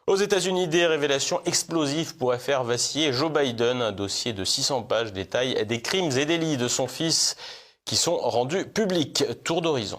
Aux États-Unis, des révélations explosives pourraient faire vaciller Joe Biden. Un dossier de 600 pages détaille des crimes et délits de son fils qui sont rendus publics. Tour d'horizon.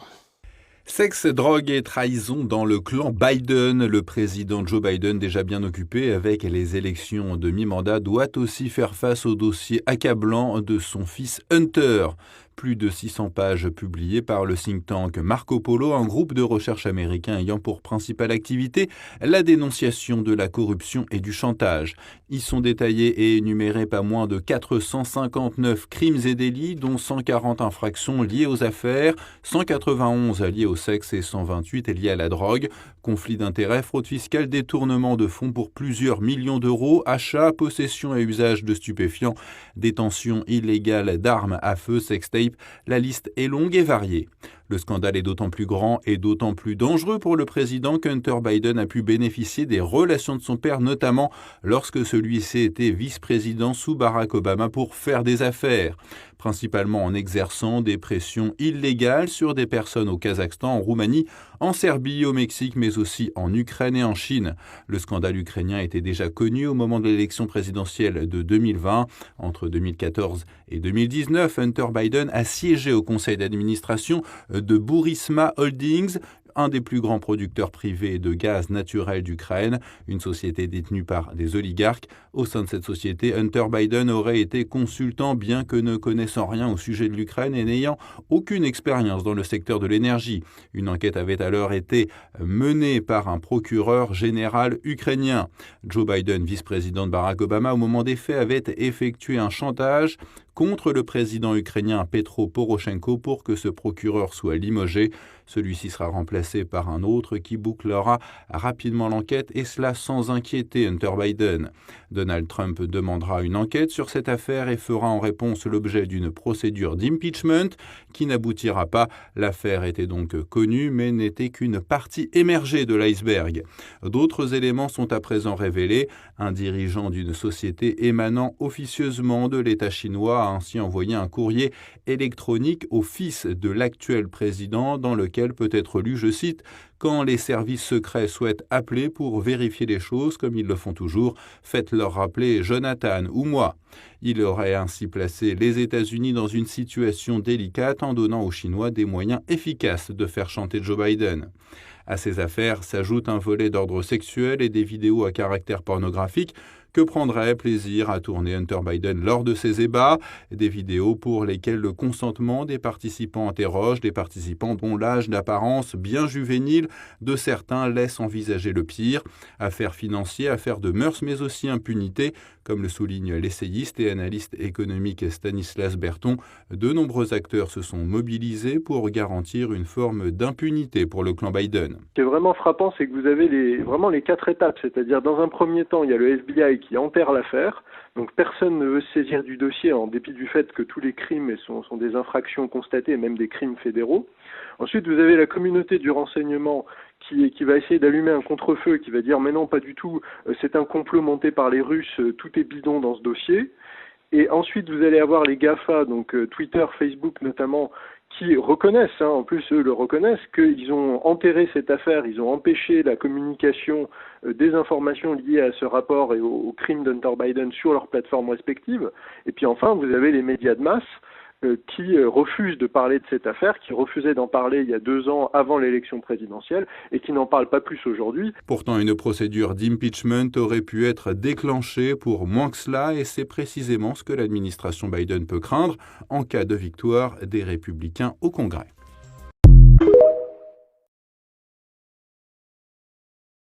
Sexe, drogue et trahison dans le clan Biden. Le président Joe Biden, déjà bien occupé avec les élections de mi-mandat, doit aussi faire face au dossier accablant de son fils Hunter. Plus de 600 pages publiées par le think tank Marco Polo, un groupe de recherche américain ayant pour principale activité la dénonciation de la corruption et du chantage. Y sont détaillés et énumérés pas moins de 459 crimes et délits, dont 140 infractions liées aux affaires, 191 liées au sexe et 128 liées à la drogue. Conflits d'intérêts, fraude fiscale, détournement de fonds pour plusieurs millions d'euros, achat, possession et usage de stupéfiants, détention illégale d'armes à feu, sextape. La liste est longue et variée. Le scandale est d'autant plus grand et d'autant plus dangereux pour le président qu'Hunter Biden a pu bénéficier des relations de son père, notamment lorsque celui-ci était vice-président sous Barack Obama pour faire des affaires, principalement en exerçant des pressions illégales sur des personnes au Kazakhstan, en Roumanie, en Serbie, au Mexique, mais aussi en Ukraine et en Chine. Le scandale ukrainien était déjà connu au moment de l'élection présidentielle de 2020. Entre 2014 et 2019, Hunter Biden a siégé au conseil d'administration de Burisma Holdings, un des plus grands producteurs privés de gaz naturel d'Ukraine, une société détenue par des oligarques. Au sein de cette société, Hunter Biden aurait été consultant, bien que ne connaissant rien au sujet de l'Ukraine et n'ayant aucune expérience dans le secteur de l'énergie. Une enquête avait alors été menée par un procureur général ukrainien. Joe Biden, vice-président de Barack Obama, au moment des faits, avait effectué un chantage contre le président ukrainien Petro Poroshenko pour que ce procureur soit limogé. Celui-ci sera remplacé par un autre qui bouclera rapidement l'enquête, et cela sans inquiéter Hunter Biden. Donald Trump demandera une enquête sur cette affaire et fera en réponse l'objet d'une procédure d'impeachment qui n'aboutira pas. L'affaire était donc connue, mais n'était qu'une partie émergée de l'iceberg. D'autres éléments sont à présent révélés. Un dirigeant d'une société émanant officieusement de l'État chinois a ainsi envoyé un courrier électronique au fils de l'actuel président dans lequel peut être lu, je cite, « Quand les services secrets souhaitent appeler pour vérifier les choses, comme ils le font toujours, faites-leur rappeler Jonathan ou moi ». Il aurait ainsi placé les États-Unis dans une situation délicate en donnant aux Chinois des moyens efficaces de faire chanter Joe Biden. À ces affaires s'ajoute un volet d'ordre sexuel et des vidéos à caractère pornographique que prendrait plaisir à tourner Hunter Biden lors de ses ébats, des vidéos pour lesquelles le consentement des participants interroge, des participants dont l'âge d'apparence bien juvénile de certains laisse envisager le pire. Affaires financières, affaires de mœurs, mais aussi impunité, comme le souligne l'essayiste et analyste économique Stanislas Berton. De nombreux acteurs se sont mobilisés pour garantir une forme d'impunité pour le clan Biden. Ce qui est vraiment frappant, c'est que vous avez vraiment les 4 étapes, c'est-à-dire dans un premier temps, il y a le FBI qui enterre l'affaire, donc personne ne veut se saisir du dossier en dépit du fait que tous les crimes sont des infractions constatées, même des crimes fédéraux. Ensuite, vous avez la communauté du renseignement qui va essayer d'allumer un contre-feu, qui va dire « mais non, pas du tout, c'est un complot monté par les Russes, tout est bidon dans ce dossier ». Et ensuite, vous allez avoir les GAFA, donc Twitter, Facebook notamment, qui reconnaissent, en plus eux le reconnaissent, qu'ils ont enterré cette affaire, ils ont empêché la communication des informations liées à ce rapport et au crime d'Hunter Biden sur leurs plateformes respectives. Et puis enfin, vous avez les médias de masse qui refusent de parler de cette affaire, qui refusaient d'en parler il y a 2 ans avant l'élection présidentielle et qui n'en parlent pas plus aujourd'hui. Pourtant, une procédure d'impeachment aurait pu être déclenchée pour moins que cela, et c'est précisément ce que l'administration Biden peut craindre en cas de victoire des républicains au Congrès.